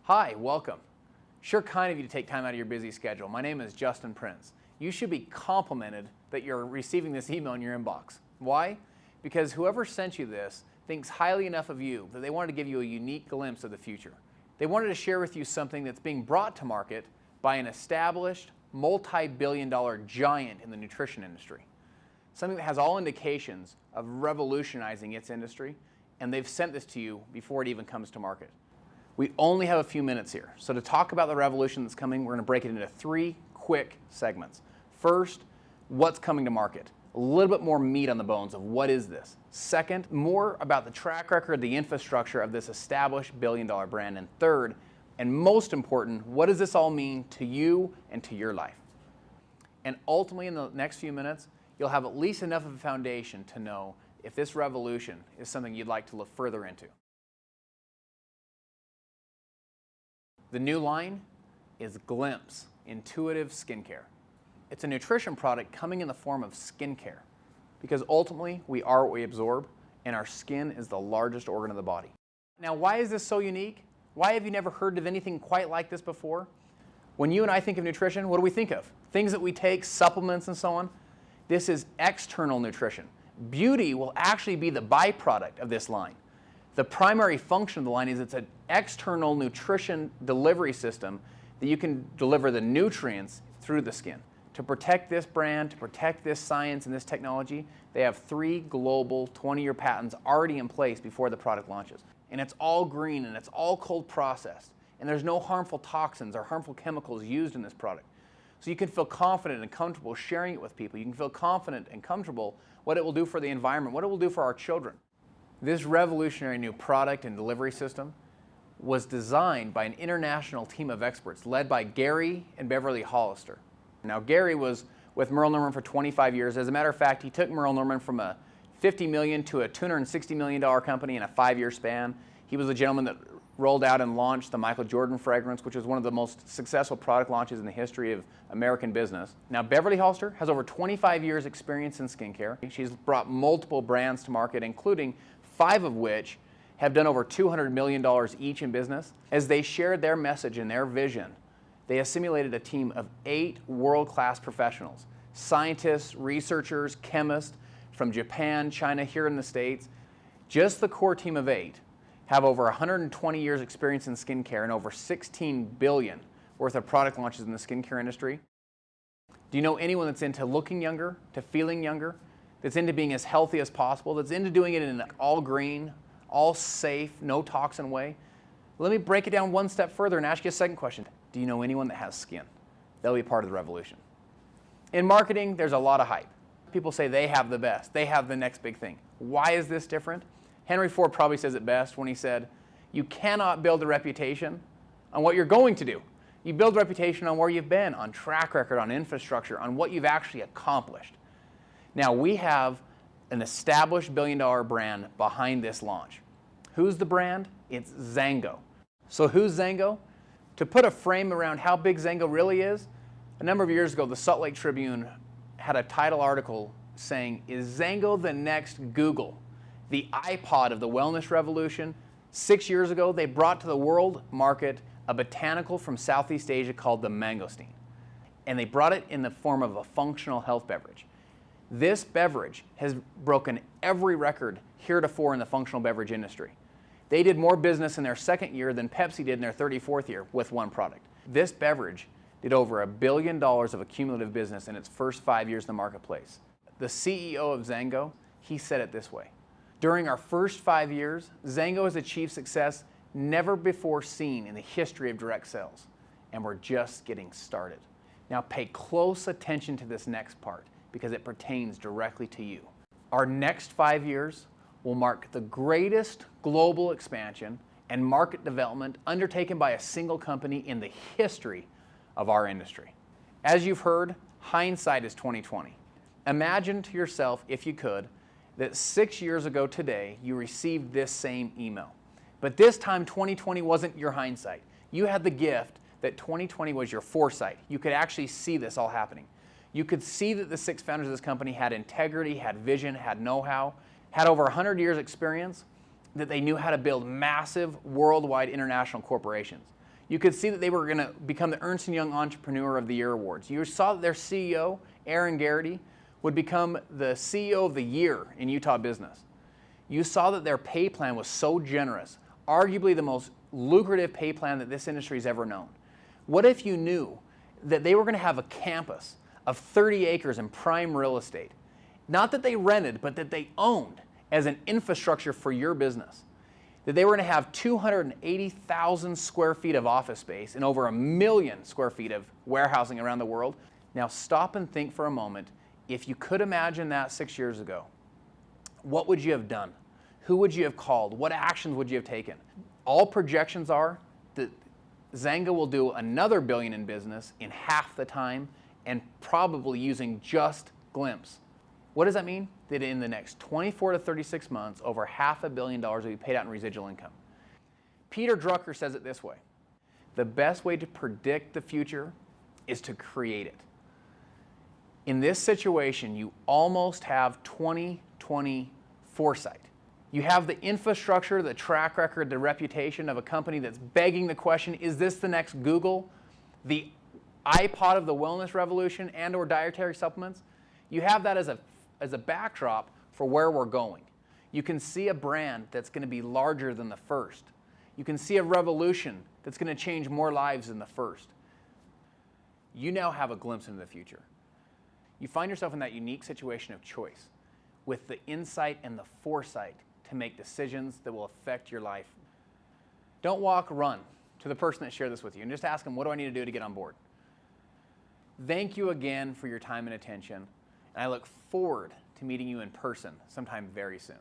Hi, welcome. Sure kind of you to take time out of your busy schedule. My name is Justin Prince. You should be complimented that you're receiving this email in your inbox. Why? Because whoever sent you this thinks highly enough of you that they wanted to give you a unique glimpse of the future. They wanted to share with you something that's being brought to market by an established, multi-billion-dollar giant in the nutrition industry. Something that has all indications of revolutionizing its industry, and they've sent this to you before it even comes to market. We only have a few minutes here, so to talk about the revolution that's coming, we're going to break it into 3 quick segments. First, what's coming to market? A little bit more meat on the bones of what is this. Second, more about the track record, the infrastructure of this established billion-dollar brand. And third, and most important, what does this all mean to you and to your life? And ultimately, in the next few minutes, you'll have at least enough of a foundation to know if this revolution is something you'd like to look further into. The new line is Glimpse Intuitive Skincare. It's a nutrition product coming in the form of skincare because ultimately we are what we absorb, and our skin is the largest organ of the body. Now, why is this so unique? Why have you never heard of anything quite like this before? When you and I think of nutrition, what do we think of? Things that we take, supplements and so on. This is external nutrition. Beauty will actually be the byproduct of this line. The primary function of the line is it's an external nutrition delivery system that you can deliver the nutrients through the skin. To protect this brand, to protect this science and this technology, they have 3 global 20-year patents already in place before the product launches. And it's all green and it's all cold processed. And there's no harmful toxins or harmful chemicals used in this product. So you can feel confident and comfortable sharing it with people. You can feel confident and comfortable what it will do for the environment, what it will do for our children. This revolutionary new product and delivery system was designed by an international team of experts led by Gary and Beverly Hollister. Now, Gary was with Merle Norman for 25 years. As a matter of fact, he took Merle Norman from a $50 million to a $260 million company in a 5-year span. He was the gentleman that rolled out and launched the Michael Jordan fragrance, which was one of the most successful product launches in the history of American business. Now, Beverly Hollister has over 25 years experience in skincare. She's brought multiple brands to market, including 5 of which have done over $200 million each in business. As they shared their message and their vision, they assimilated a team of 8 world-class professionals, scientists, researchers, chemists from Japan, China, here in the States. Just the core team of 8 have over 120 years experience in skincare and over $16 billion worth of product launches in the skincare industry. Do you know anyone that's into looking younger, to feeling younger, that's into being as healthy as possible, that's into doing it in an all green, all safe, no toxin way? Let me break it down one step further and ask you a second question. Do you know anyone that has skin? They'll be part of the revolution. In marketing, there's a lot of hype. People say they have the best, they have the next big thing. Why is this different? Henry Ford probably says it best when he said, you cannot build a reputation on what you're going to do. You build a reputation on where you've been, on track record, on infrastructure, on what you've actually accomplished. Now, we have an established billion-dollar brand behind this launch. Who's the brand? It's Zango. So who's Zango? To put a frame around how big Zango really is, a number of years ago, the Salt Lake Tribune had a title article saying, is Zango the next Google? The iPod of the wellness revolution. 6 years ago, they brought to the world market a botanical from Southeast Asia called the mangosteen. And they brought it in the form of a functional health beverage. This beverage has broken every record heretofore in the functional beverage industry. They did more business in their 2nd year than Pepsi did in their 34th year with one product. This beverage did over $1 billion of accumulative business in its first 5 years in the marketplace. The CEO of Zango, he said it this way. During our first 5 years, Zango has achieved success never before seen in the history of direct sales, and we're just getting started. Now pay close attention to this next part because it pertains directly to you. Our next 5 years will mark the greatest global expansion and market development undertaken by a single company in the history of our industry. As you've heard, hindsight is 20/20. Imagine to yourself, if you could, that 6 years ago today you received this same email. But this time 2020 wasn't your hindsight. You had the gift that 2020 was your foresight. You could actually see this all happening. You could see that the 6 founders of this company had integrity, had vision, had know-how, had over 100 years experience, that they knew how to build massive worldwide international corporations. You could see that they were going to become the Ernst & Young Entrepreneur of the Year Awards. You saw that their CEO, Aaron Garrity, would become the CEO of the Year in Utah business. You saw that their pay plan was so generous, arguably the most lucrative pay plan that this industry has ever known. What if you knew that they were going to have a campus of 30 acres in prime real estate? Not that they rented, but that they owned as an infrastructure for your business. That they were going to have 280,000 square feet of office space and over 1 million square feet of warehousing around the world. Now stop and think for a moment. If you could imagine that 6 years ago, what would you have done? Who would you have called? What actions would you have taken? All projections are that Zynga will do another $1 billion in business in half the time and probably using just Glimpse. What does that mean? That in the next 24 to 36 months, over $500 million will be paid out in residual income. Peter Drucker says it this way: the best way to predict the future is to create it. In this situation, you almost have 20/20 foresight. You have the infrastructure, the track record, the reputation of a company that's begging the question, is this the next Google, the iPod of the wellness revolution and or dietary supplements? You have that as a backdrop for where we're going. You can see a brand that's going to be larger than the first. You can see a revolution that's going to change more lives than the first. You now have a glimpse into the future. You find yourself in that unique situation of choice with the insight and the foresight to make decisions that will affect your life. Don't walk, run to the person that shared this with you and just ask them, what do I need to do to get on board? Thank you again for your time and attention. And I look forward to meeting you in person sometime very soon.